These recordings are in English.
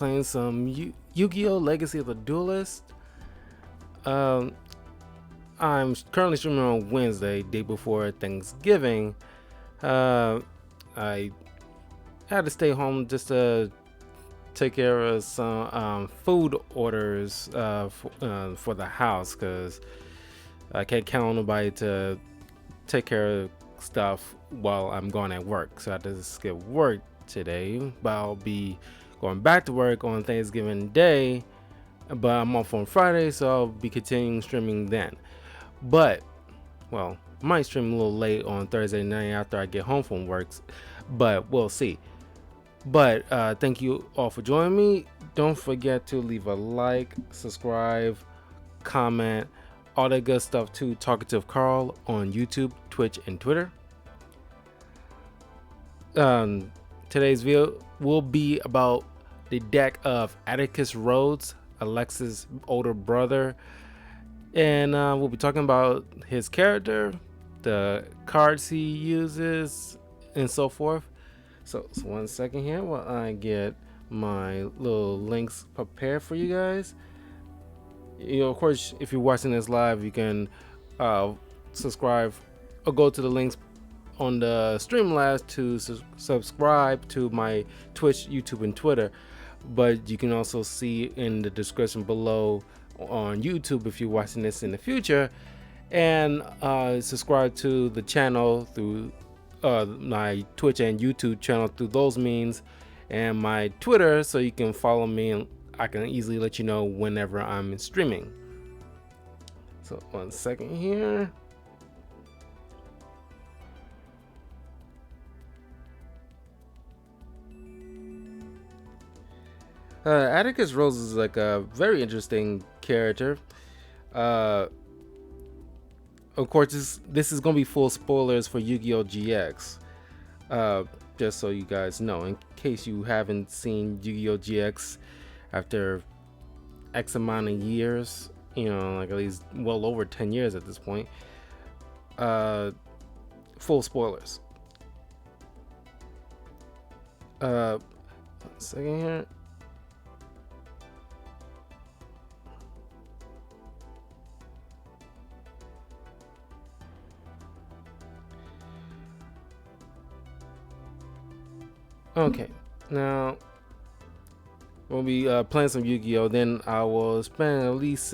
Playing some Yu-Gi-Oh! Legacy of the Duelist. Um, I'm currently streaming on Wednesday, day before Thanksgiving. I had to stay home just to take care of some food orders for the house because I can't count on nobody to take care of stuff while I'm going at work. So I had to skip work today, but I'll be going back to work on Thanksgiving Day. But I'm off on Friday, so I'll be continuing streaming then. But, well, might stream a little late on Thursday night after I get home from work, but we'll see. But thank you all for joining me. Don't forget to leave a like, subscribe, comment, all that good stuff to Talkative Carl on YouTube, Twitch, and Twitter. Today's video will be about the deck of Atticus Rhodes, Alexis' older brother, and we'll be talking about his character, the cards he uses, and so forth. So 1 second here while I get my little links prepared for you guys. Of course, if you're watching this live, you can subscribe or go to the links on the Streamlabs to subscribe to my Twitch, YouTube, and Twitter. But you can also see in the description below on YouTube if you're watching this in the future, and subscribe to the channel through my Twitch and YouTube channel through those means, and my Twitter, so you can follow me and I can easily let you know whenever I'm streaming. So 1 second here. Atticus Rhodes is like a very interesting character. Of course, this is gonna be full spoilers for Yu-Gi-Oh! GX. Just so you guys know, in case you haven't seen Yu-Gi-Oh! GX after X amount of years, like at least well over 10 years at this point. Full spoilers. 1 second here. Okay, now we'll be playing some Yu-Gi-Oh! Then I will spend at least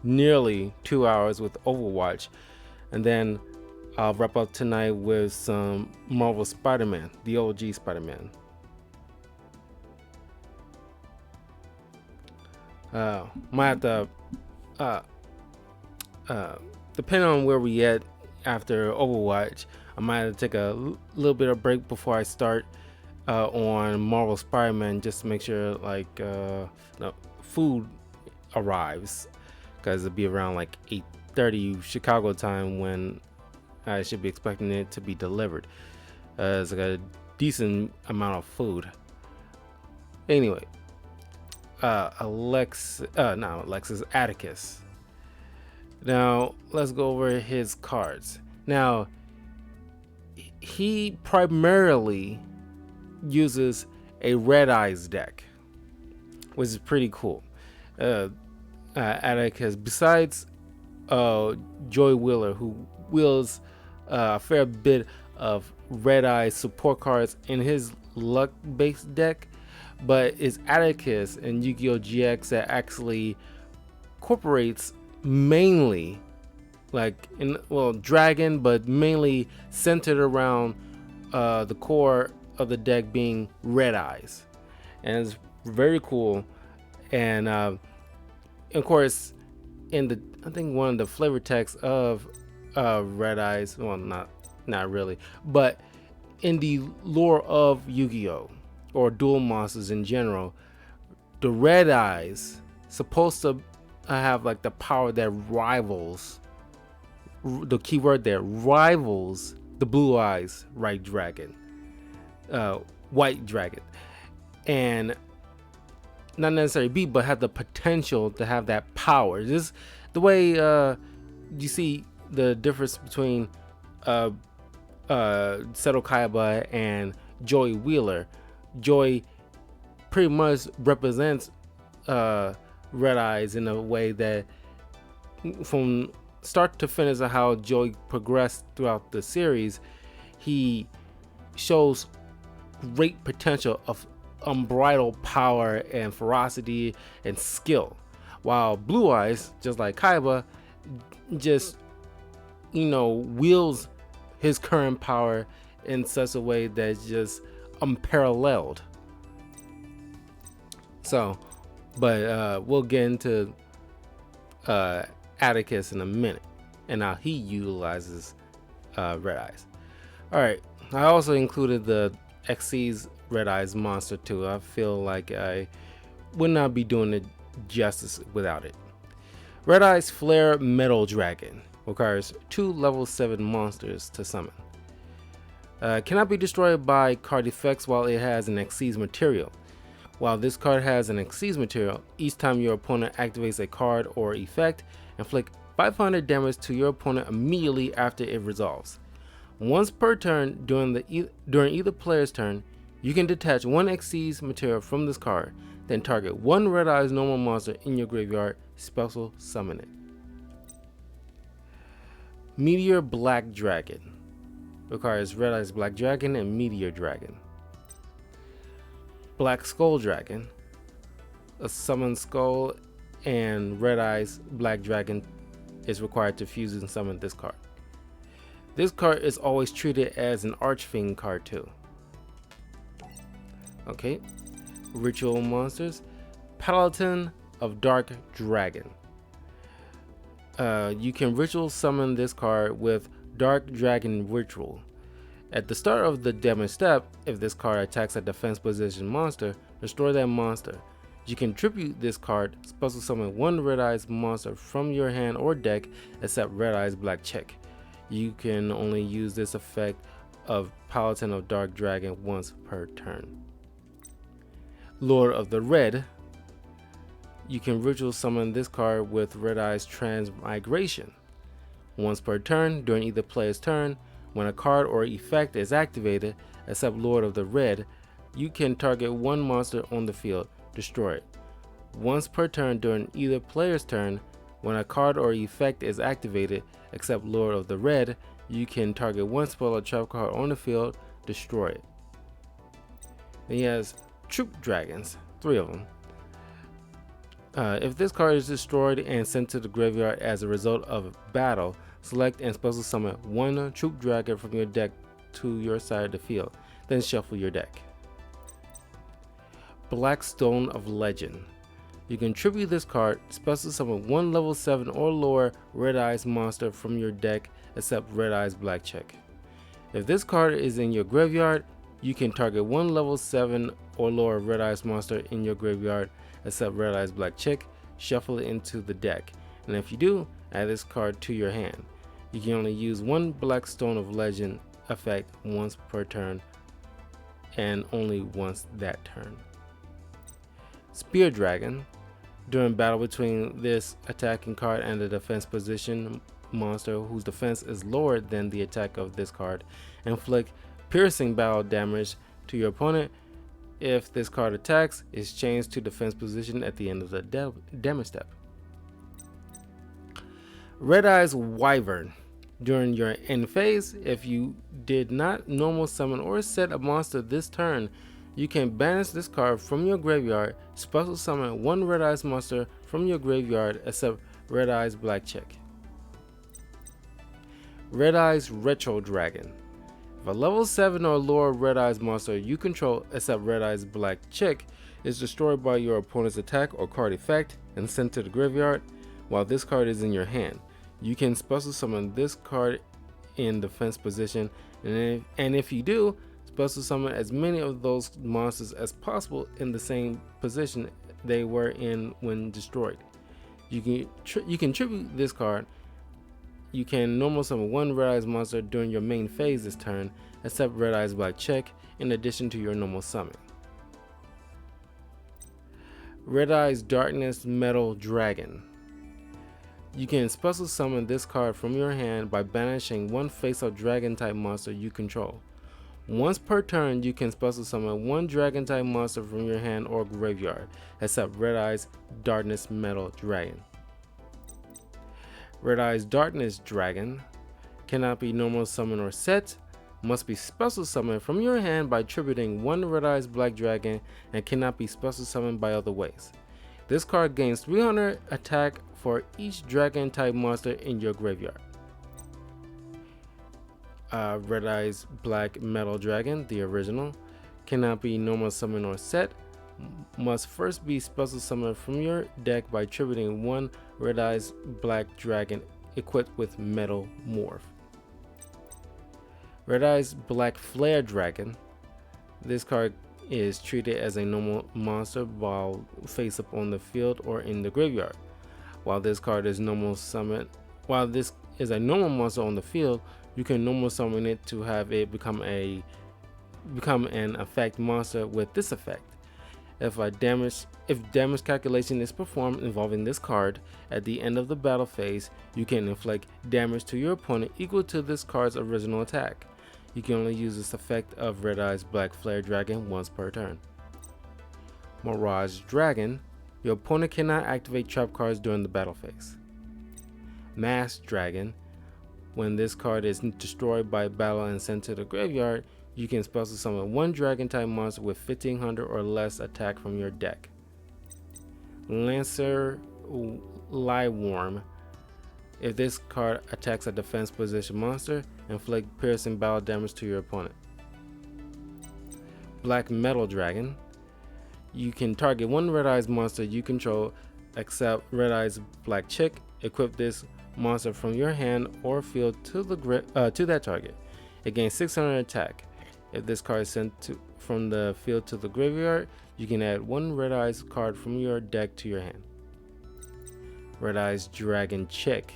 nearly 2 hours with Overwatch, and then I'll wrap up tonight with some Marvel Spider-Man, the OG Spider-Man. Might have to, depending on where we at after Overwatch, I might have to take a little bit of break before I start on Marvel Spider-Man, just to make sure food arrives, because it'll be around like 8:30 Chicago time when I should be expecting it to be delivered. It's like a decent amount of food. Anyway, Atticus. Now let's go over his cards. Now he primarily uses a Red Eyes deck, which is pretty cool. Atticus, besides Joy Wheeler, who wields a fair bit of Red Eyes support cards in his luck-based deck, but it's Atticus and Yu-Gi-Oh! GX that actually incorporates mainly dragon, but mainly centered around the core of the deck being Red Eyes, and it's very cool. And of course, I think one of the flavor texts of Red Eyes, well, not really, but in the lore of Yu-Gi-Oh! Or Duel Monsters in general, the Red Eyes supposed to have like the power that rivals, the keyword there, rivals the Blue Eyes White Dragon, and not necessarily beat, but have the potential to have that power. Just the way you see the difference between Seto Kaiba and Joy Wheeler. Joy pretty much represents Red Eyes in a way that from start to finish of how Joey progressed throughout the series, he shows great potential of unbridled power and ferocity and skill, while Blue Eyes, just like Kaiba, just wields his current power in such a way that's just unparalleled. So, but we'll get into Atticus in a minute and how he utilizes Red Eyes. Alright, I also included the Xyz Red Eyes monster too. I feel like I would not be doing it justice without it. Red Eyes Flare Metal Dragon requires 2 level 7 monsters to summon. Cannot be destroyed by card effects while it has an Xyz material. While this card has an Xyz material, each time your opponent activates a card or effect, inflict 500 damage to your opponent immediately after it resolves. Once per turn during either player's turn, you can detach 1 Xyz material from this card, then target 1 Red Eyes normal monster in your graveyard, special summon it. Meteor Black Dragon requires Red Eyes Black Dragon and Meteor Dragon. Black Skull Dragon, a summon skull and Red Eyes Black Dragon is required to fuse and summon this card. This card is always treated as an Archfiend card too. Okay, ritual monsters. Paladin of Dark Dragon. You can ritual summon this card with Dark Dragon Ritual. At the start of the damage step, if this card attacks a defense position monster, destroy that monster. You can tribute this card, special summon 1 Red Eyes monster from your hand or deck except Red Eyes Black Check. You can only use this effect of Paladin of Dark Dragon once per turn. Lord of the Red. You can ritual summon this card with Red Eyes Transmigration. Once per turn during either player's turn, when a card or effect is activated, except Lord of the Red, you can target 1 monster on the field, destroy it. Once per turn during either player's turn, when a card or effect is activated, except Lord of the Red, you can target 1 spell or trap card on the field, destroy it. Then he has Troop Dragons, 3 of them. If this card is destroyed and sent to the graveyard as a result of battle, select and special summon 1 Troop Dragon from your deck to your side of the field, then shuffle your deck. Black Stone of Legend. You can tribute this card, special summon 1 level 7 or lower Red Eyes monster from your deck except Red Eyes Black Check. If this card is in your graveyard, you can target 1 level 7 or lower Red Eyes monster in your graveyard except Red Eyes Black Check, shuffle it into the deck, and if you do, add this card to your hand. You can only use 1 Black Stone of Legend effect once per turn and only once that turn. Spear Dragon. During battle between this attacking card and the defense position monster whose defense is lower than the attack of this card, inflict piercing battle damage to your opponent. If this card attacks, it's changed to defense position at the end of the damage step. Red Eyes Wyvern. During your end phase, if you did not normal summon or set a monster this turn, you can banish this card from your graveyard, special summon 1 Red Eyes monster from your graveyard except Red Eyes Black Check. Red Eyes Retro Dragon. If a level 7 or lower Red Eyes monster you control except Red Eyes Black Check is destroyed by your opponent's attack or card effect and sent to the graveyard while this card is in your hand, you can special summon this card in defense position, and if you do, special summon as many of those monsters as possible in the same position they were in when destroyed. You can tribute this card. You can normal summon 1 Red Eyes monster during your main phase this turn, except Red Eyes Black Check, in addition to your normal summon. Red Eyes Darkness Metal Dragon. You can special summon this card from your hand by banishing 1 face-up dragon type monster you control. Once per turn, you can special summon one dragon type monster from your hand or graveyard, except Red Eye's Darkness Metal Dragon. Red Eye's Darkness Dragon cannot be normal summoned or set, must be special summoned from your hand by tributing one Red Eye's Black Dragon, and cannot be special summoned by other ways. This card gains 300 attack for each dragon type monster in your graveyard. Red Eye's Black Metal Dragon, the original, cannot be normal summoned or set, must first be special summoned from your deck by tributing one Red Eye's Black Dragon equipped with Metal Morph. Red Eye's Black Flare Dragon. This card is treated as a normal monster while face up on the field or in the graveyard. While this is a normal monster on the field, you can normal summon it to have it become an effect monster with this effect. If damage calculation is performed involving this card at the end of the battle phase, you can inflict damage to your opponent equal to this card's original attack. You can only use this effect of Red Eye's Black Flare Dragon once per turn. Mirage Dragon. Your opponent cannot activate trap cards during the battle phase. Masked Dragon. When this card is destroyed by battle and sent to the graveyard, you can special summon one dragon type monster with 1500 or less attack from your deck. Lancer Lieworm. If this card attacks a defense position monster, inflict piercing battle damage to your opponent. Black Metal Dragon. You can target one Red Eye's monster you control except Red Eye's Black Chick. Equip this monster from your hand or field to that target. It gains 600 attack. If this card is sent from the field to the graveyard, you can add one Red Eye's card from your deck to your hand. Red Eye's Dragon Chick.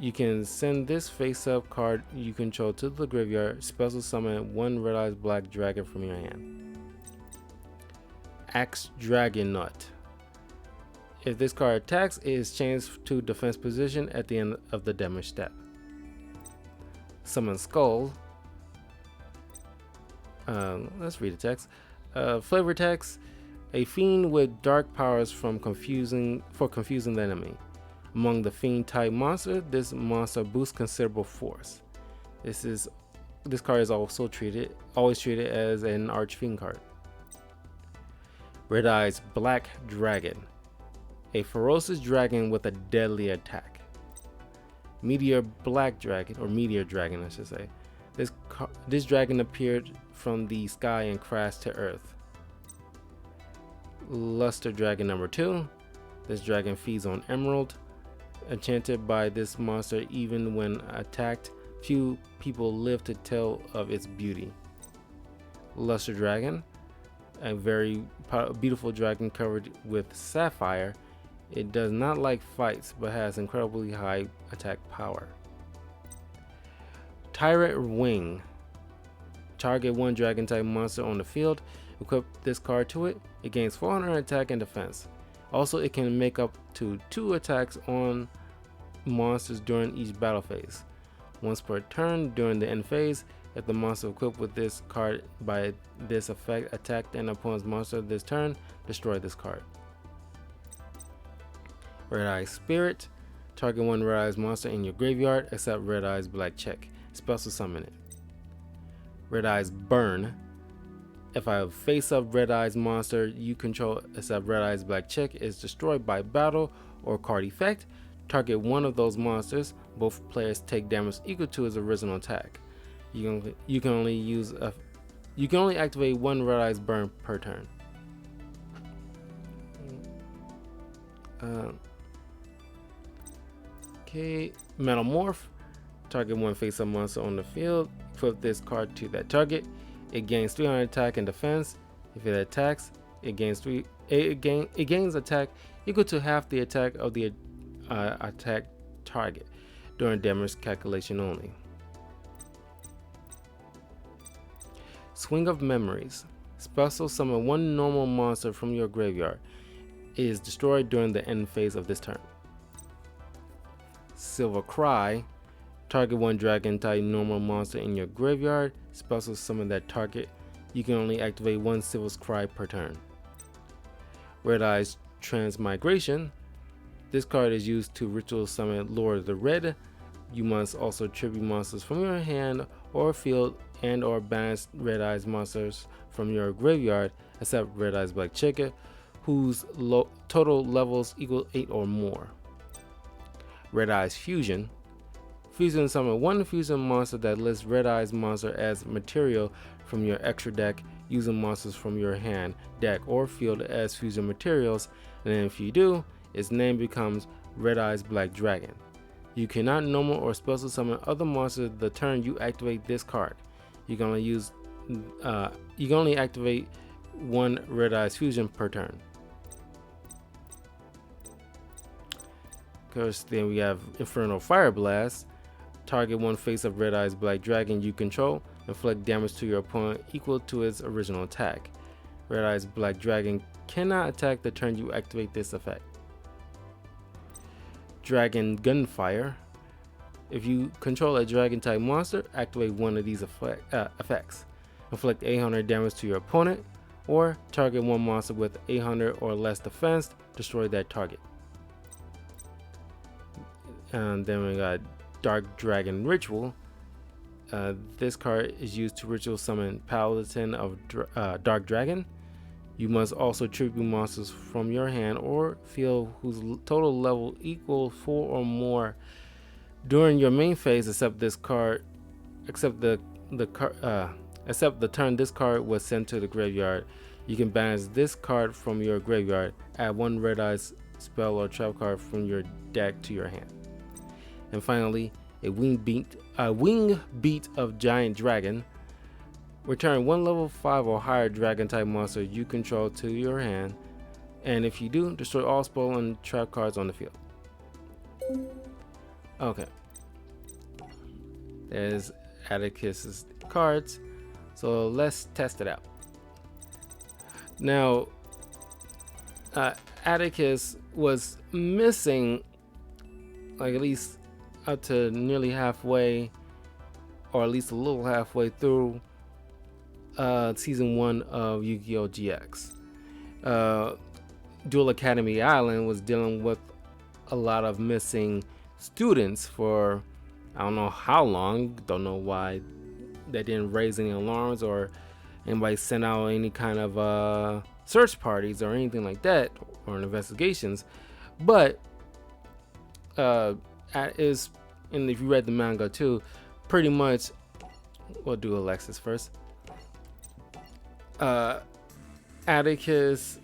You can send this face-up card you control to the graveyard, special summon one Red Eye's Black Dragon from your hand. Axe Dragonaut. If this card attacks, it is changed to defense position at the end of the damage step. Summon Skull. Let's read the text. Flavor text: a fiend with dark powers for confusing the enemy. Among the fiend type monster, this monster boosts considerable force. This card is always treated as an archfiend card. Red Eye's Black Dragon. A ferocious dragon with a deadly attack. Meteor Dragon, I should say. This dragon appeared from the sky and crashed to Earth. Luster Dragon number 2. This dragon feeds on emerald. Enchanted by this monster, even when attacked, few people live to tell of its beauty. Luster Dragon, a very beautiful dragon covered with sapphire. It does not like fights, but has incredibly high attack power. Tyrant Wing. Target one dragon type monster on the field. Equip this card to it. It gains 400 attack and defense. Also, it can make up to 2 attacks on monsters during each battle phase. Once per turn during the end phase, if the monster equipped with this card by this effect attacked an opponent's monster this turn, destroy this card. Red Eye Spirit. Target one Red Eye's monster in your graveyard except Red Eye's Black Chick. Special summon it. Red Eye's Burn. If a face-up Red Eye's monster you control except Red Eye's Black Chick is destroyed by battle or card effect, target one of those monsters. Both players take damage equal to his original attack. You can only activate one Red Eye's Burn per turn. Metal Morph. Target one face-up monster on the field. Equip this card to that target. It gains 300 attack and defense. If it attacks, it gains attack equal to half the attack of the attack target during damage calculation only. Swing of Memories. Special summon one normal monster from your graveyard. It is destroyed during the end phase of this turn. Silver Cry. Target one dragon type normal monster in your graveyard. Special summon that target. You can only activate one Civil Scribe per turn. Red Eyes Transmigration. This card is used to ritual summon Lord of the Red. You must also tribute monsters from your hand or field and or banish Red Eyes monsters from your graveyard except Red Eyes Black Chica, whose total levels equal 8 or more. Red Eyes Fusion. Fusion summon one fusion monster that lists Red Eyes monster as material from your extra deck using monsters from your hand, deck, or field as fusion materials, and then if you do, its name becomes Red Eyes Black Dragon. You cannot normal or special summon other monsters the turn you activate this card. You can only activate one Red Eyes Fusion per turn. Of course, then we have Infernal Fire Blast. Target one face of Red Eyes Black Dragon you control. Inflict damage to your opponent equal to its original attack. Red Eyes Black Dragon cannot attack the turn you activate this effect. Dragon Gunfire. If you control a dragon type monster, activate one of these effects. Inflict 800 damage to your opponent, or target one monster with 800 or less defense, destroy that target. And then we got Dark Dragon Ritual. This card is used to ritual summon Paladin of Dark Dragon. You must also tribute monsters from your hand or field whose total level equals 4 or more during your main phase, except the turn this card was sent to the graveyard. You can banish this card from your graveyard. Add one Red Eyes spell or trap card from your deck to your hand. And finally, a Wing Beat of Giant Dragon. Return one level 5 or higher dragon type monster you control to your hand, and if you do, destroy all spell and trap cards on the field. Okay, there's Atticus's cards, so let's test it out. Now, Atticus was missing like at least up to nearly halfway, or at least a little halfway through season 1 of Yu-Gi-Oh! GX. Duel Academy Island was dealing with a lot of missing students for I don't know how long. Don't know why they didn't raise any alarms or anybody sent out any kind of search parties or anything like that, or investigations. But and if you read the manga too, pretty much, we'll do Alexis first. Atticus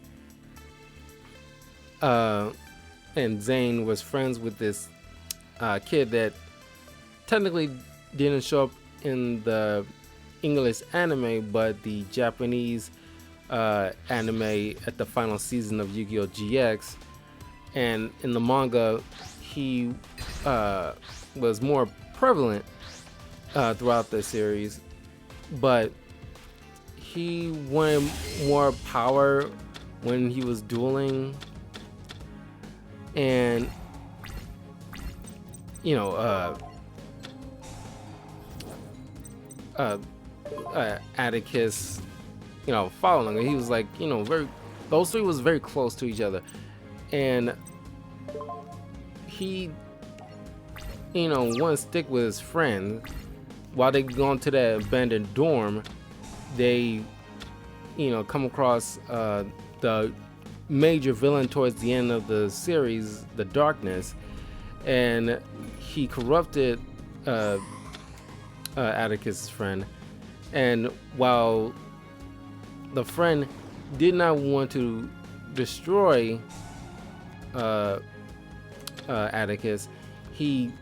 and Zane was friends with this kid that technically didn't show up in the English anime, but the Japanese anime at the final season of Yu-Gi-Oh! GX. And in the manga, he was more prevalent throughout the series, but he wanted more power when he was dueling, and you know, Atticus, you know, following him. He was like, you know, those three was very close to each other, and he, you know, wanted to stick with his friend. While they go to that abandoned dorm, they, you know, come across the major villain towards the end of the series, the Darkness, and he corrupted Atticus' friend. And while the friend did not want to destroy Atticus, he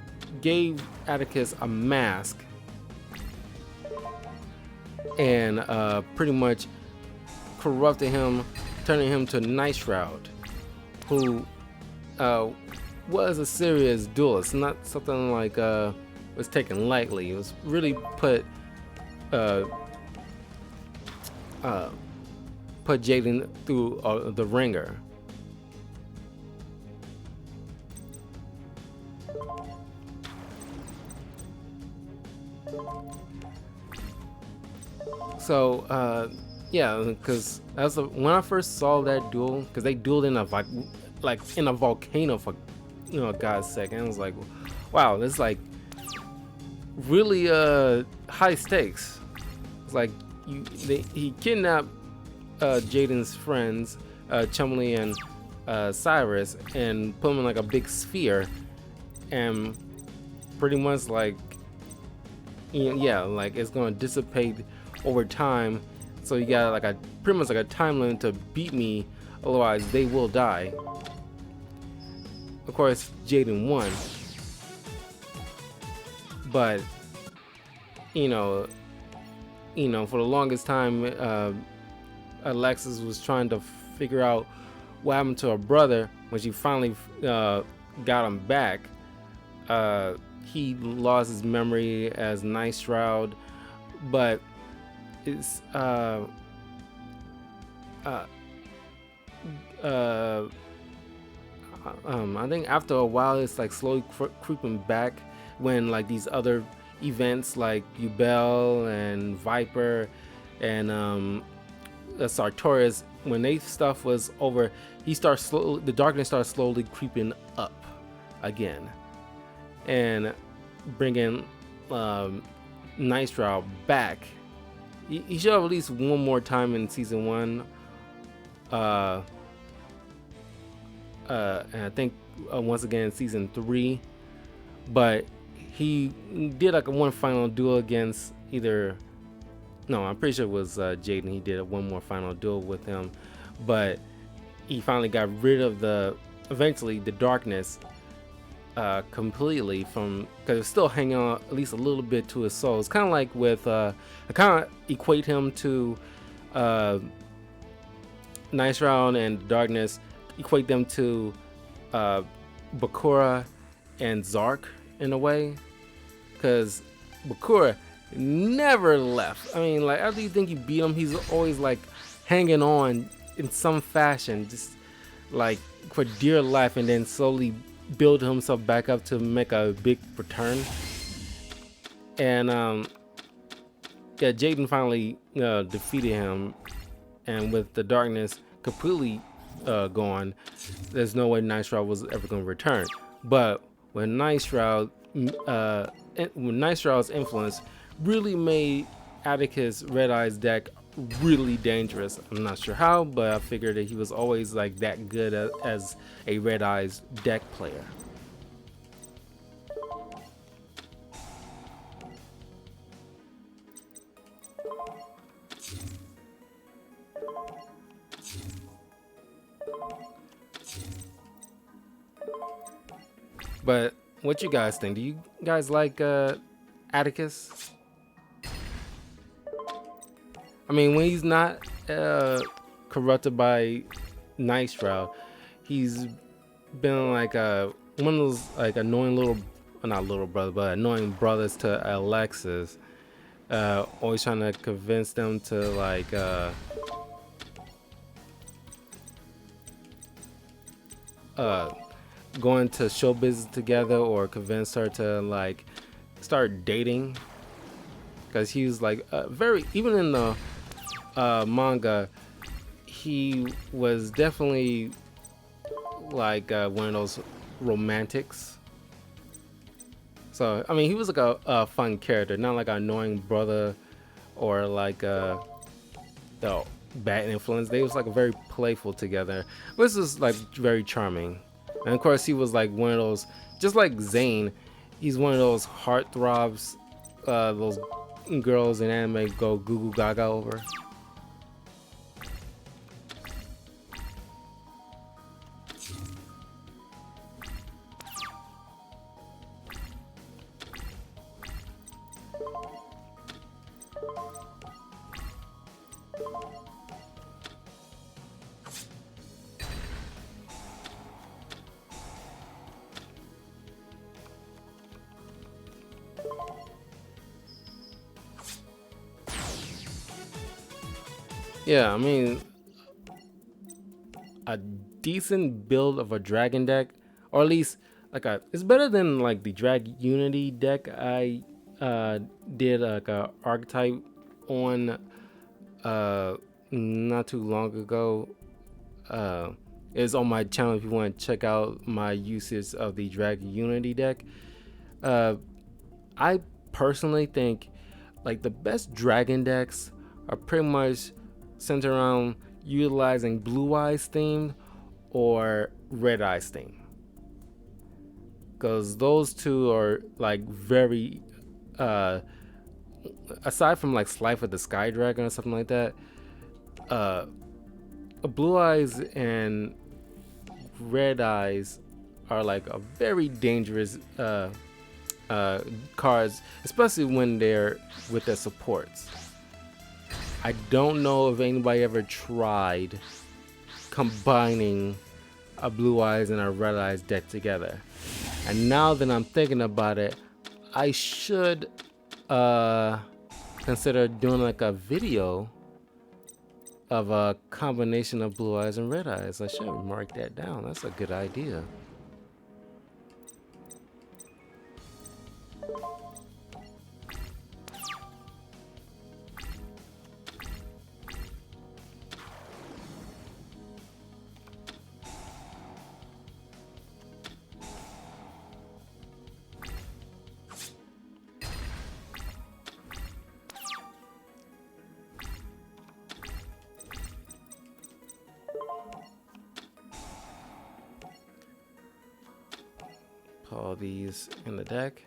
gave Atticus a mask and pretty much corrupted him, turning him to Night Shroud, who was a serious duelist, not something like was taken lightly. It was really put Jaden through the ringer. So yeah, because when I first saw that duel, because they dueled in a like in a volcano for God's sake, and I was like, wow, this is like really high stakes. It's like he kidnapped Jaden's friends, Chumley and Cyrus, and put them in like a big sphere, and pretty much like yeah, like it's gonna dissipate over time. So you got like a pretty much like a time limit to beat me, otherwise they will die. Of course, Jaden won, but you know, for the longest time, Alexis was trying to figure out what happened to her brother. When she finally got him back, he lost his memory as Night Shroud, but it's I think after a while it's like slowly creeping back when like these other events like Yubel and Viper and Sartorius, when they stuff was over, the darkness starts slowly creeping up again and bringing Night Shroud back. He should have at least one more time in season 1. And I think once again in season 3, but he did like a one final duel against I'm pretty sure it was Jaden. He did one more final duel with him, but he finally got rid of eventually the darkness completely, because it's still hanging on at least a little bit to his soul. It's kind of like with I kind of equate him to Night Shroud and darkness, equate them to Bakura and Zark in a way, because Bakura never left. I mean, like after you think you beat him, he's always like hanging on in some fashion, just like for dear life, and then slowly build himself back up to make a big return. And yeah, Jaden finally defeated him, and with the darkness completely gone, there's no way Night Shroud was ever going to return. But when Night Shroud's influence really made Atticus Red Eye's deck really dangerous. I'm not sure how, but I figured that he was always like that good as a Red Eye's deck player. But what you guys think? Do you guys like Atticus? I mean, when he's not corrupted by Night Shroud, he's been like one of those like annoying annoying brothers to Alexis. Always trying to convince them to like going to show business together, or convince her to like start dating, because he was like very, even in the manga, he was definitely like one of those romantics. So I mean, he was like a fun character, not like an annoying brother or like a bad influence. They was like very playful together, which is like very charming. And of course, he was like one of those, just like Zane, he's one of those heartthrobs, those girls in anime go goo goo gaga over. Yeah, I mean, a decent build of a dragon deck, or at least like it's better than like the Drag Unity deck I did like a archetype on uh, not too long ago. Is on my channel if you want to check out my usage of the Dragon Unity deck. Uh, I personally think like the best dragon decks are pretty much centered around utilizing Blue Eyes theme or Red Eyes theme, because those two are like very uh aside from like Slife of the Sky Dragon or something like that, uh Blue Eyes and Red Eyes are like a very dangerous uh cards, especially when they're with their supports. I don't know if anybody ever tried combining a Blue Eyes and a Red Eyes deck together. And now that I'm thinking about it, I should consider doing like a video of a combination of Blue Eyes and Red Eyes. I should mark that down. That's a good idea. Put all these in the deck.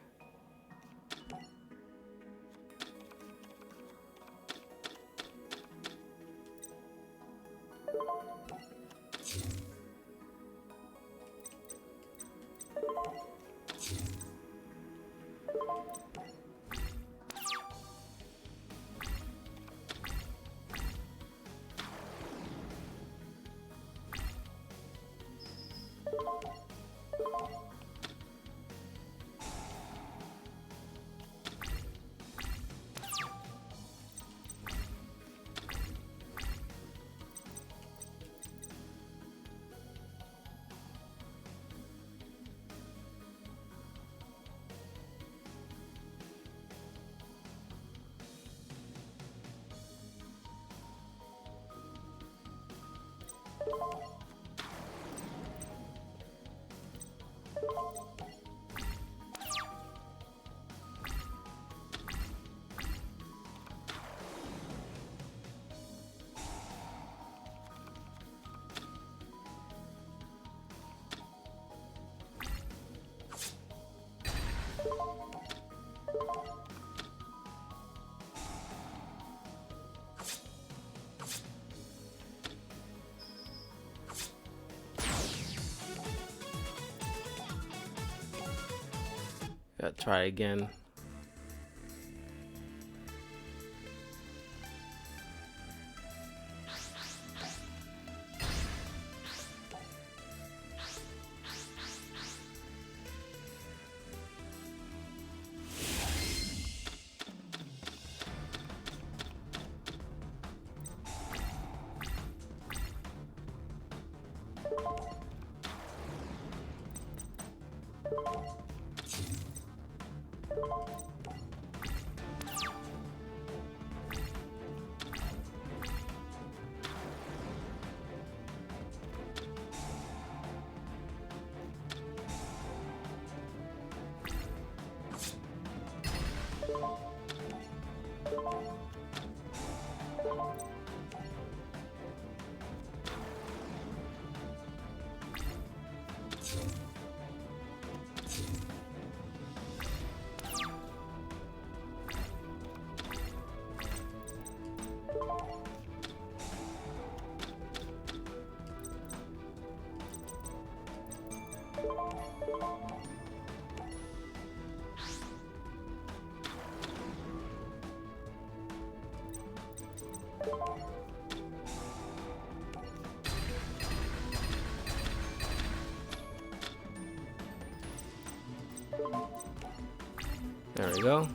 Gotta try again. There we go.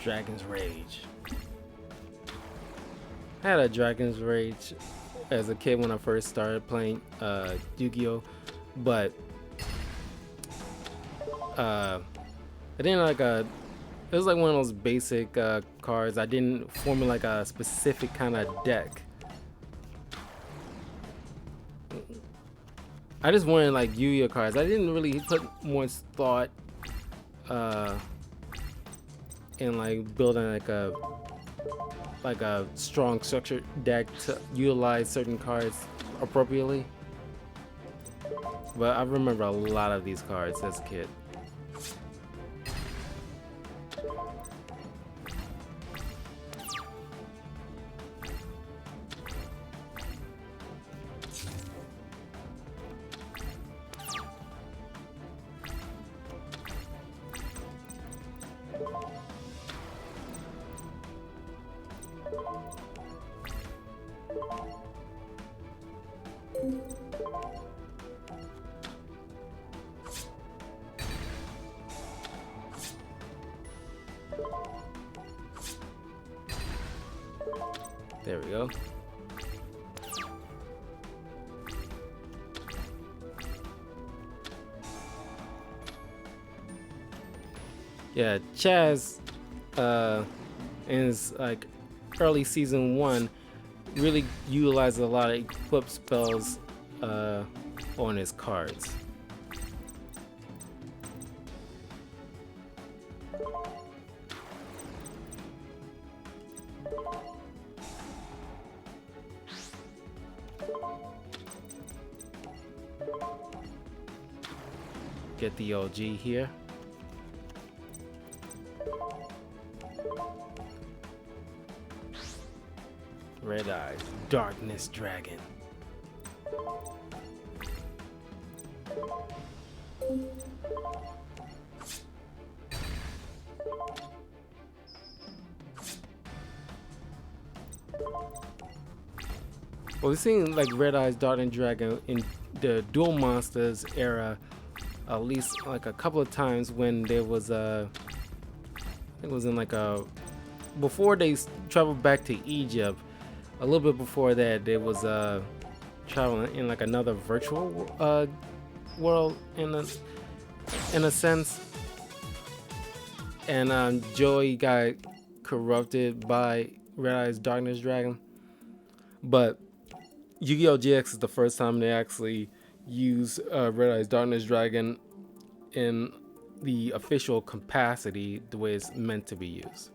Dragon's Rage. I had a Dragon's Rage as a kid when I first started playing Yu-Gi-Oh, but I didn't like a. It was like one of those basic cards. I didn't form like a specific kind of deck. I just wanted like Yu-Gi-Oh cards. I didn't really put much thought in like building like a strong structured deck to utilize certain cards appropriately. But I remember a lot of these cards as a kid. There we go. Yeah, Chaz in his like early season 1 really utilized a lot of equip spells on his cards. Get the OG here. Red Eyes, Darkness Dragon. Well, we've seen like Red Eyes, Darkness Dragon in the Duel Monsters era at least like a couple of times when there was it was in like a before they traveled back to Egypt. A little bit before that, there was traveling in like another virtual world in a sense, and Joey got corrupted by Red Eyes Darkness Dragon. But Yu-Gi-Oh! GX is the first time they actually use Red Eyes Darkness Dragon in the official capacity, the way it's meant to be used.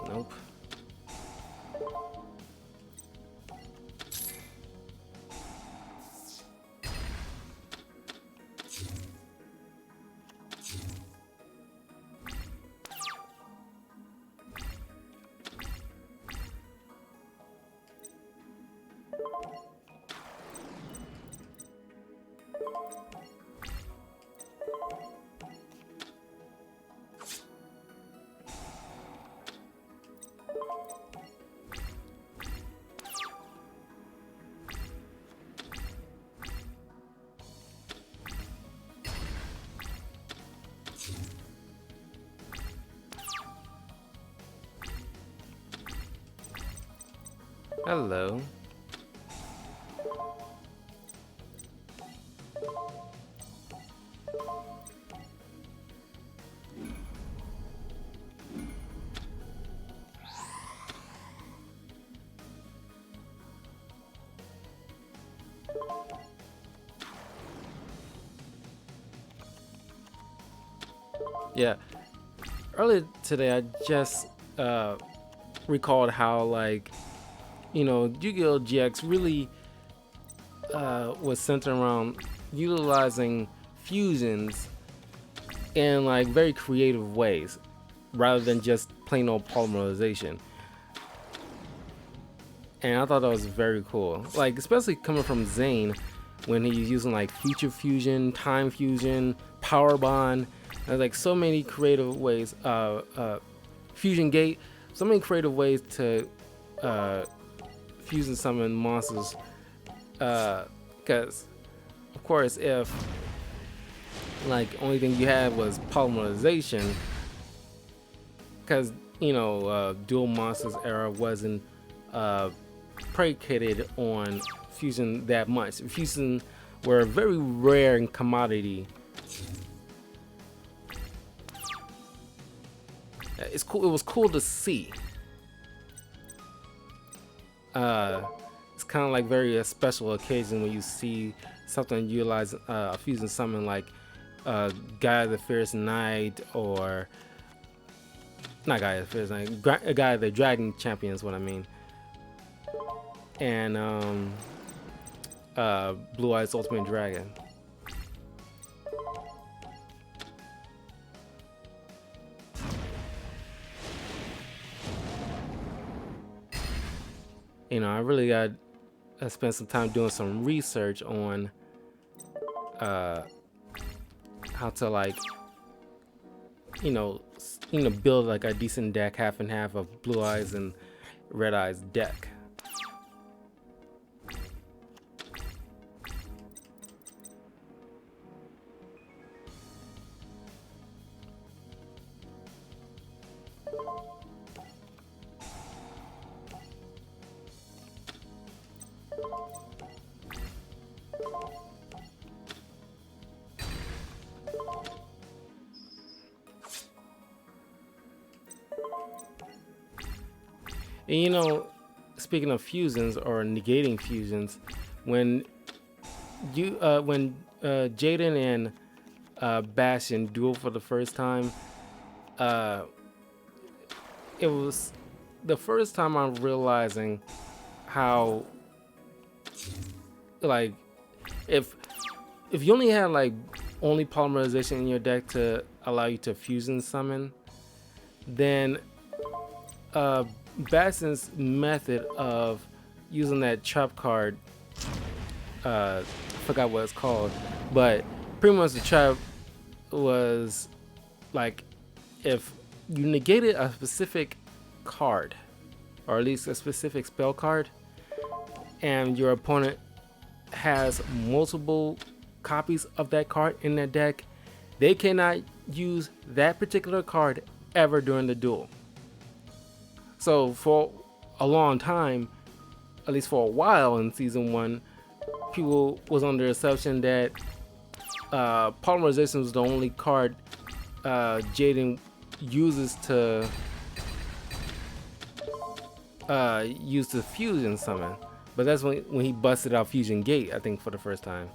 Nope. Hello. Yeah. Earlier today, I just recalled how like Yu-Gi-Oh GX really was centered around utilizing fusions in like very creative ways rather than just plain old polymerization. And I thought that was very cool, like especially coming from Zane when he's using like future fusion, time fusion, power bond. There's like so many creative ways, fusion gate, so many creative ways to fuse and summon monsters. Because of course, if like only thing you had was polymerization, because dual monsters era wasn't predicated on fusion that much. Fusion were a very rare and commodity. It's cool. It was cool to see. It's kind of like very a special occasion when you see something utilize a fusion summon like Guy of the Fierce Knight, or not Guy of the Fierce Knight, Guy of the Dragon Champion is what I mean. And Blue Eyes Ultimate Dragon. I really got spend some time doing some research on how to like build like a decent deck, half and half of Blue Eyes and Red Eyes deck. And speaking of fusions or negating fusions, when Jaden and Bastion duel for the first time, it was the first time I'm realizing how like if you only had like only polymerization in your deck to allow you to fusion summon, then Bastion's method of using that trap card, forgot what it's called, but pretty much the trap was like if you negated a specific card, or at least a specific spell card, and your opponent has multiple copies of that card in their deck, they cannot use that particular card ever during the duel. So for a long time, at least for a while in season 1, people was under the assumption that polymerization was the only card Jaden uses to use the fusion summon. But that's when he busted out Fusion Gate, I think, for the first time.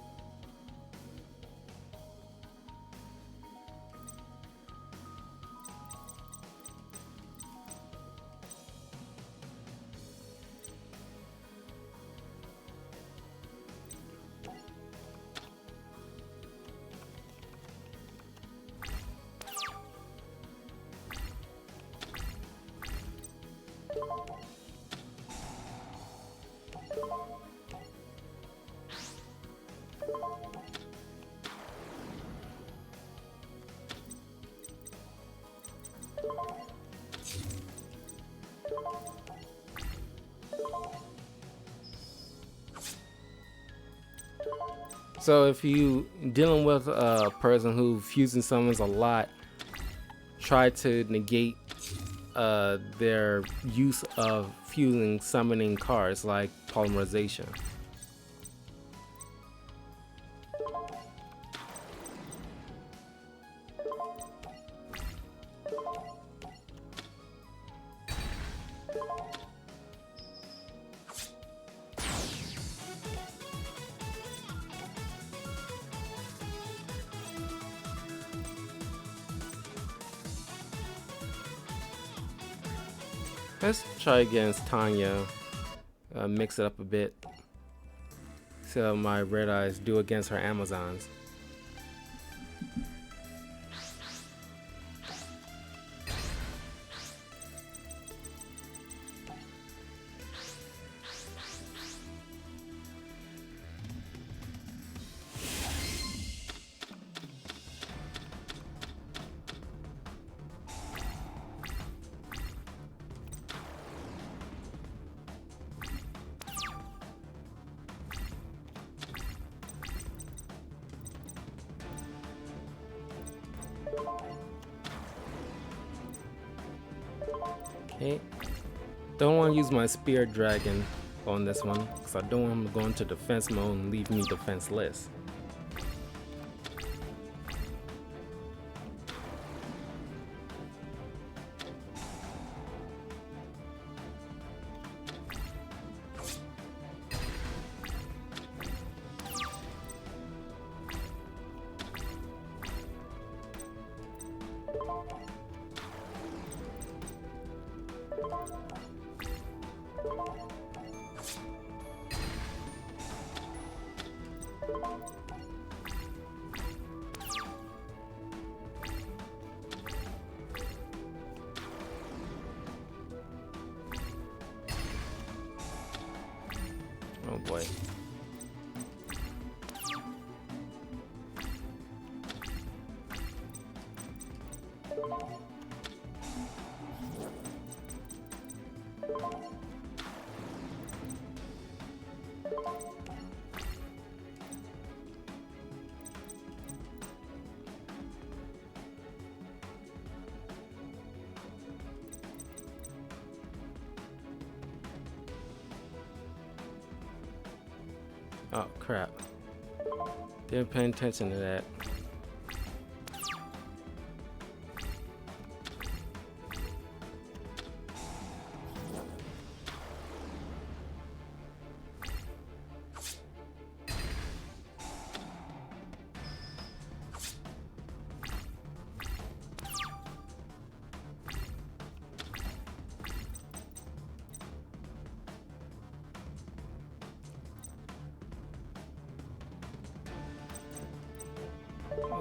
So if you dealing with a person who fusion summons a lot, try to negate their use of fusing summoning cards like polymerization. Let's try against Tanya. Mix it up a bit. See how my red eyes do against her Amazons. Okay. Don't want to use my spear dragon on this one because I don't want him to go into defense mode and leave me defenseless. Oh boy. Oh crap. Didn't pay attention to that.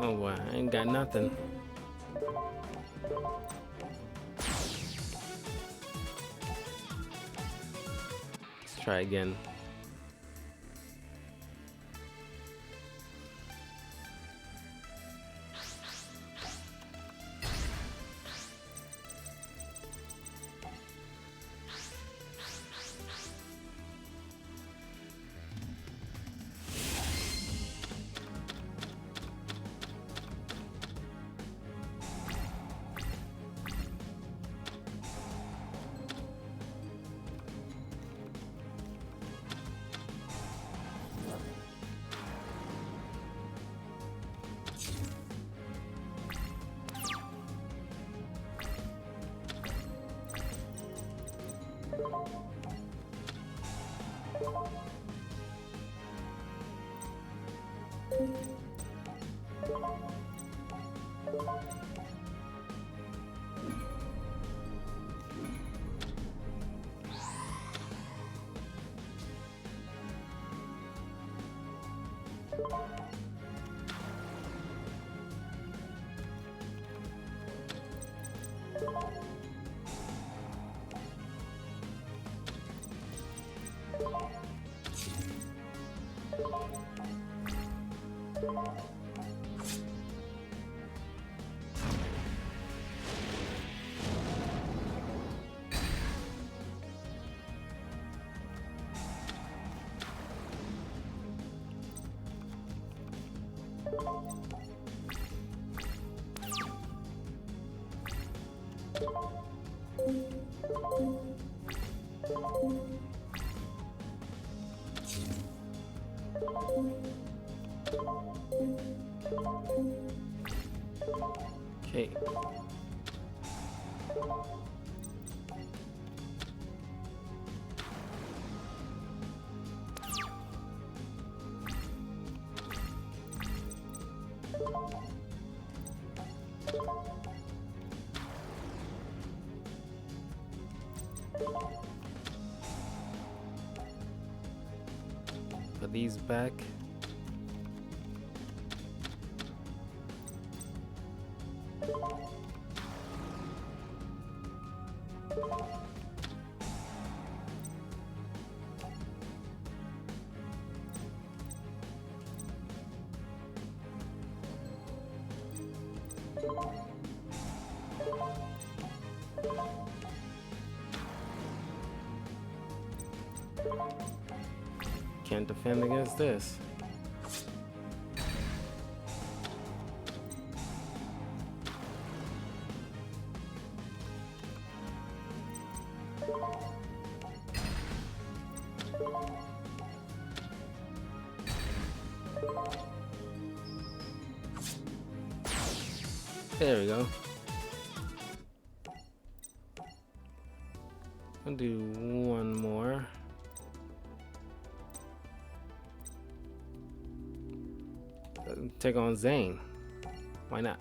Oh wow, I ain't got nothing. Let's try again. Okay. Put these back. Can't defend against this. There we go. I'll do one more. Take on Zane. Why not?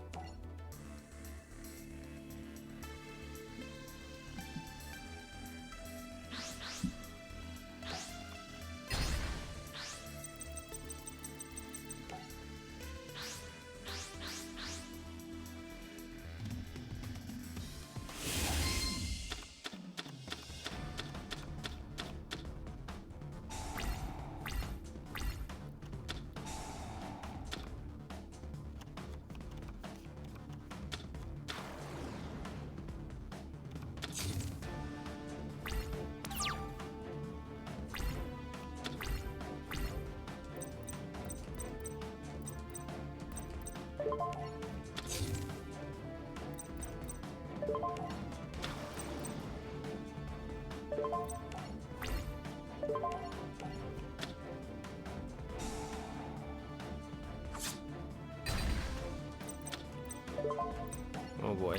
Oh boy.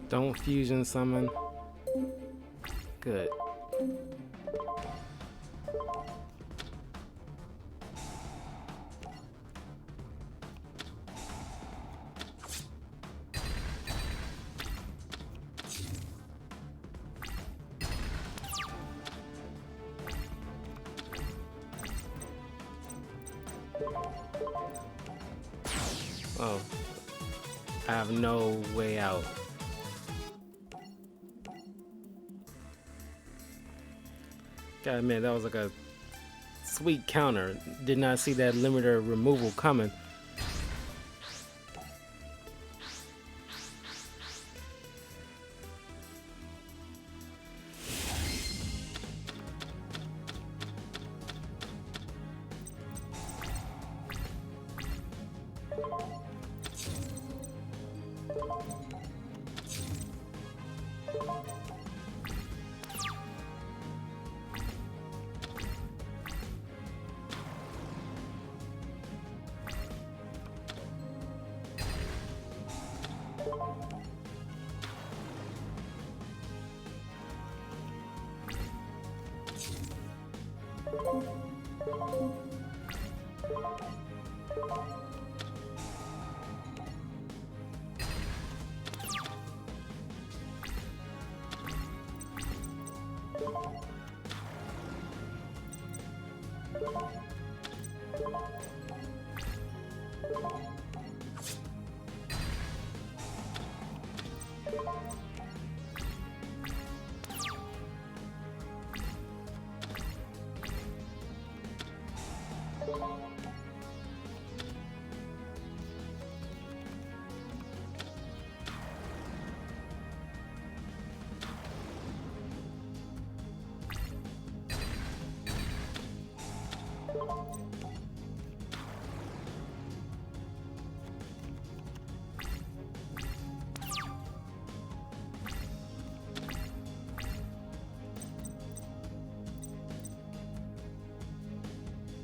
Don't fusion summon. Good. Oh, I have no way out. Gotta admit, that was like a sweet counter. Did not see that limiter removal coming.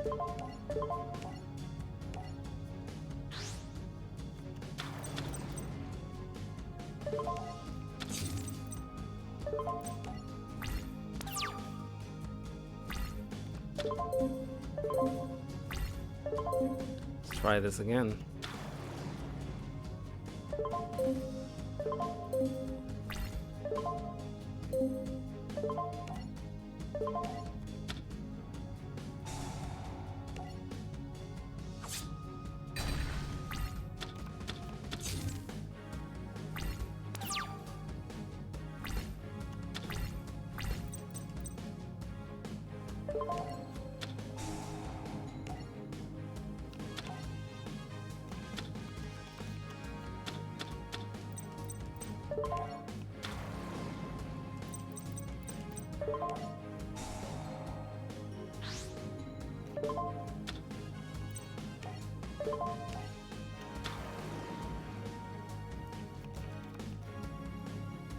Let's try this again.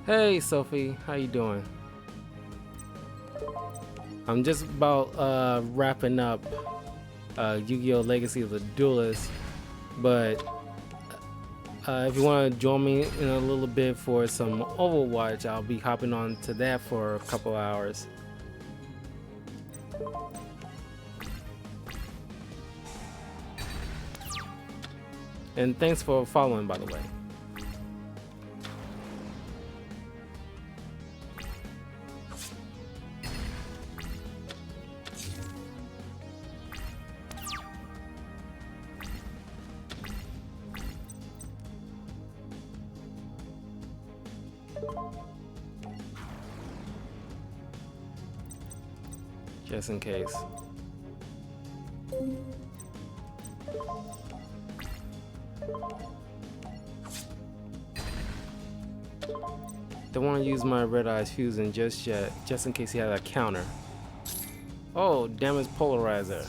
Hey Sophie, how you doing? I'm just about wrapping up Yu-Gi-Oh! Legacy of the Duelist, but if you want to join me in a little bit for some Overwatch, I'll be hopping on to that for a couple hours. And thanks for following, by the way. Just in case. Don't want to use my Red Eyes Fusion just yet, just in case he has a counter. Oh, damage polarizer.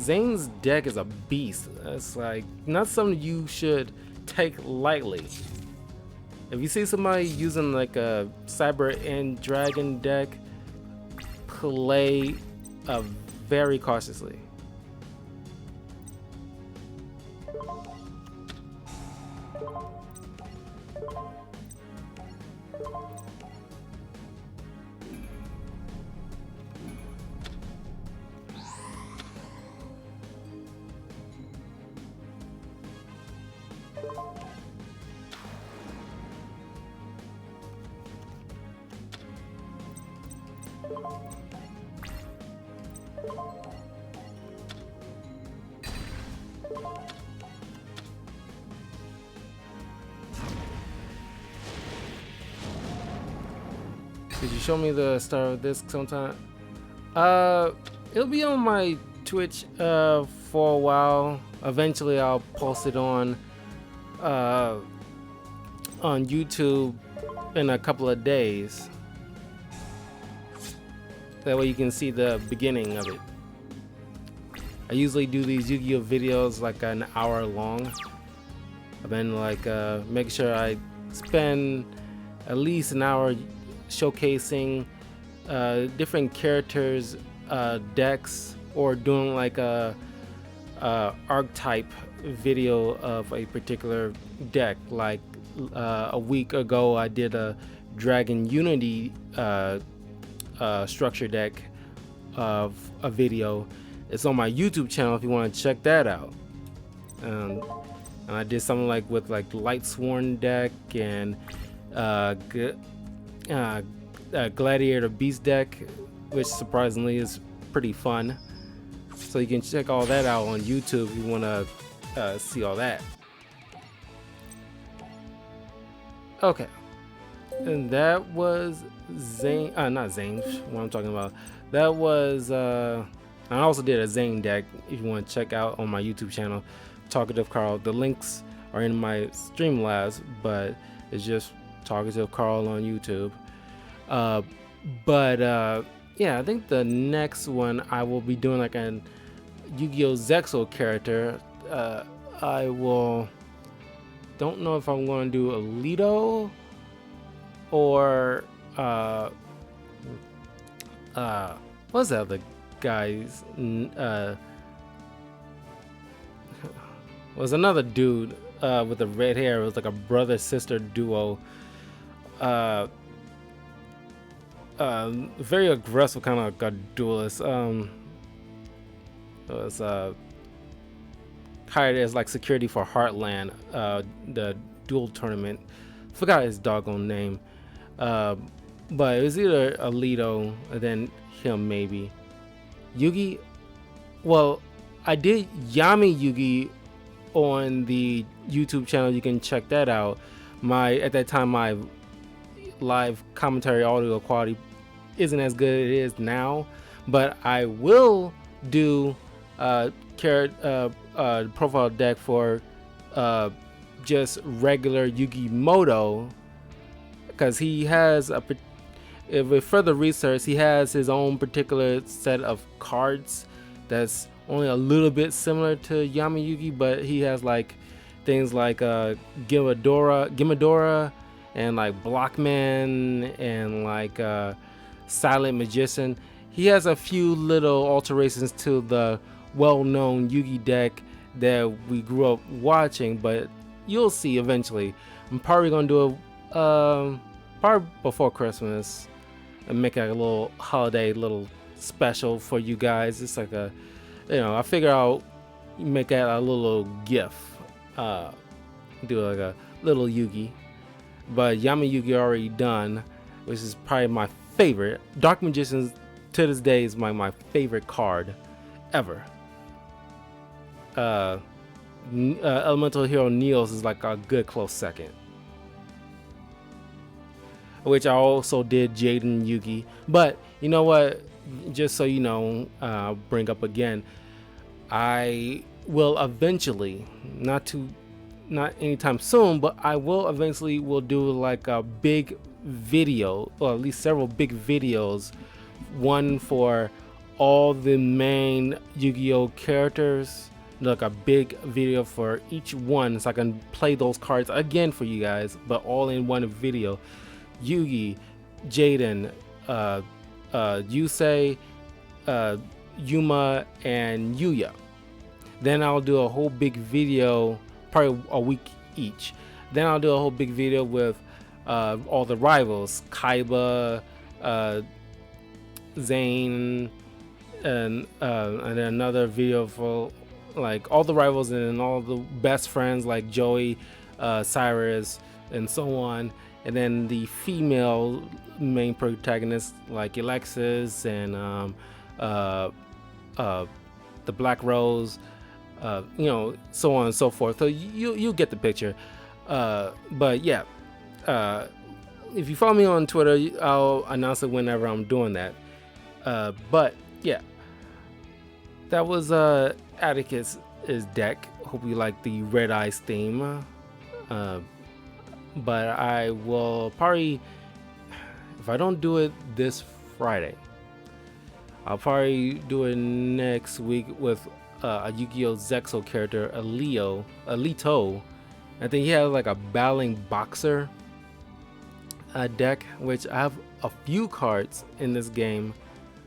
Zane's deck is a beast. It's like not something you should take lightly. If you see somebody using like a Cyber and Dragon deck, play very cautiously. Could you show me the start of this sometime? It'll be on my Twitch for a while. Eventually, I'll post it on YouTube in a couple of days. That way you can see the beginning of it. I usually do these Yu-Gi-Oh videos like an hour long. I've been like making sure I spend at least an hour showcasing different characters, decks, or doing like a archetype video of a particular deck. Like a week ago, I did a Dragon Unity structure deck of a video. It's on my YouTube channel if you want to check that out. And I did something like with like Light Sworn deck and Gladiator Beast deck, which surprisingly is pretty fun. So you can check all that out on YouTube if you want to see all that. Okay, and that was Zane, not Zane, what I'm talking about. That was, I also did a Zane deck if you want to check out on my YouTube channel, Talkative Carl. The links are in my Streamlabs, but it's just Talkative Carl on YouTube. Yeah, I think the next one I will be doing like an Yu-Gi-Oh! Zexal character. Don't know if I'm going to do Alito or what's the other guy's? Was another dude with the red hair. It was like a brother sister duo. Very aggressive, kind of like a duelist. It was hired as like security for Heartland, the duel tournament. Forgot his doggone name. But it was either Alito and then him maybe. Yugi. Well, I did Yami Yugi on the YouTube channel. You can check that out. At that time my live commentary audio quality isn't as good as it is now, but I will do profile deck for just regular Yugi Moto, because he has with further research, he has his own particular set of cards that's only a little bit similar to Yami Yugi, but he has like things like Gimadora and like Blockman and like Silent Magician. He has a few little alterations to the well-known Yugi deck that we grew up watching, but you'll see eventually. I'm probably gonna do a probably before Christmas and make a little holiday little special for you guys. It's like a, I figure I'll make that a little gift. Do like a little Yugi. But Yami Yugi already done, which is probably my favorite. Dark Magicians to this day is my favorite card ever. Elemental Hero Neos is like a good close second. Which I also did Jaden Yugi. But you know what? Just so you know, bring up again, I will eventually, not anytime soon, but I will eventually do like a big video, or at least several big videos, one for all the main Yu-Gi-Oh characters, like a big video for each one, so I can play those cards again for you guys, but all in one video. Yugi, Jaden, Yusei, Yuma, and Yuya. Then I'll do a whole big video, probably a week each. Then I'll do a whole big video with all the rivals, Kaiba, Zane, and then another video for like all the rivals and then all the best friends like Joey, Cyrus, and so on. And then the female main protagonists like Alexis and the Black Rose, so on and so forth. So you get the picture. But yeah, if you follow me on Twitter, I'll announce it whenever I'm doing that. But yeah, that was Atticus' deck. Hope you like the Red Eyes theme. But I will probably, if I don't do it this Friday, I'll probably do it next week with a Yu-Gi-Oh! Zexal character, Alito. I think he has like a battling boxer deck, which I have a few cards in this game.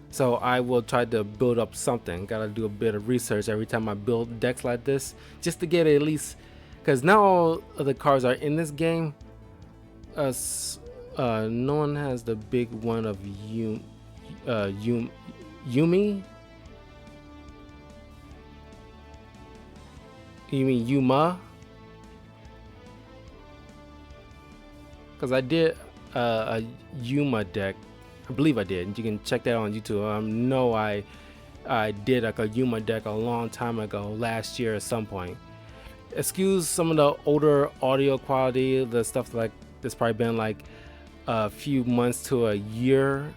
So I will try to build up something. Gotta do a bit of research every time I build decks like this, just to get at least, because not all of the cards are in this game. No one has the big one of Yumi. You mean Yuma? Because I did a Yuma deck. I believe I did. You can check that on YouTube. I did like a Yuma deck a long time ago, last year at some point. Excuse some of the older audio quality, the stuff like this probably been like a few months to a year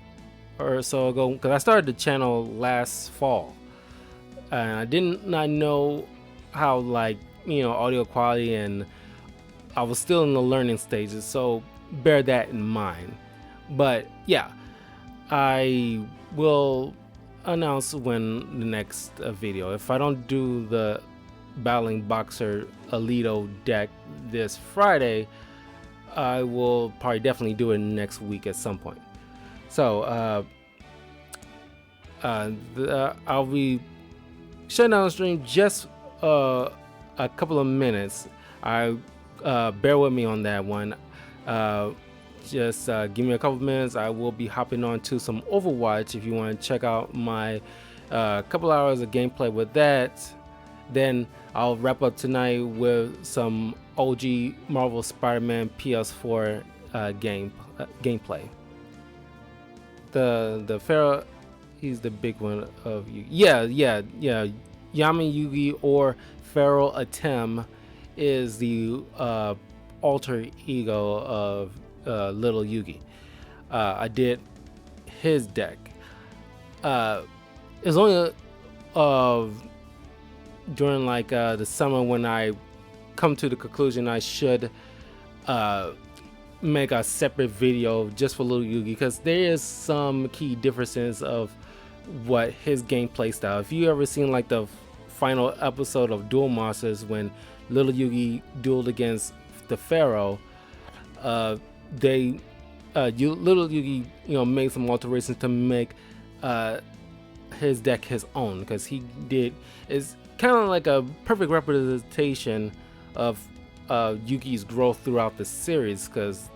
or so ago, because I started the channel last fall and I did not know how audio quality, and I was still in the learning stages, so bear that in mind. But yeah, I will announce when the next video, if I don't do the battling boxer Alito deck this Friday, I will probably definitely do it next week at some point. So I'll be shutting down the stream just a couple of minutes. I bear with me on that one. Just give me a couple minutes. I will be hopping on to some Overwatch if you want to check out my couple hours of gameplay with that. Then I'll wrap up tonight with some OG Marvel Spider-Man PS4 gameplay. The Pharaoh, he's the big one of you. Yeah. Yami Yugi or Pharaoh Atem is the alter ego of Little Yugi. I did his deck. It's only during like the summer when I come to the conclusion I should make a separate video just for Little Yugi, because there is some key differences of what his gameplay style. If you ever seen like the final episode of Duel Monsters when Little Yugi dueled against the Pharaoh, Little Yugi, made some alterations to make his deck his own, because is kind of like a perfect representation of Yugi's growth throughout the series, because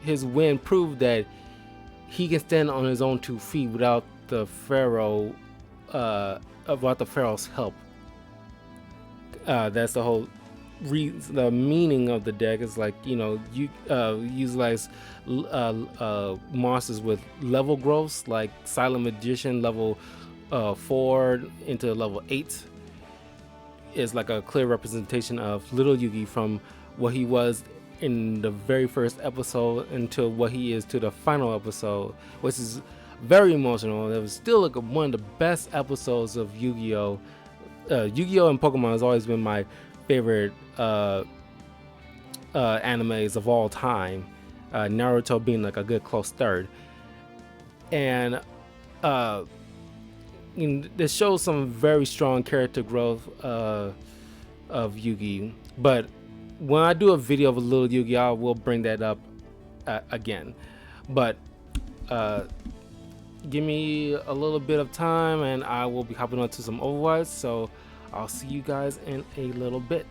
his win proved that he can stand on his own 2 feet without the Pharaoh's help. That's the whole the meaning of the deck is like, you utilize monsters with level growths, like Silent Magician level 4 into level 8 is like a clear representation of Little Yugi from what he was in the very first episode until what he is to the final episode, which is very emotional. It was still like one of the best episodes of Yu-Gi-Oh! Yu-Gi-Oh! And Pokemon has always been my favorite animes of all time. Naruto being like a good close third. And this shows some very strong character growth of Yugi. But when I do a video of a Little Yugi, I will bring that up again. But give me a little bit of time and I will be hopping on to some Overwatch. So I'll see you guys in a little bit.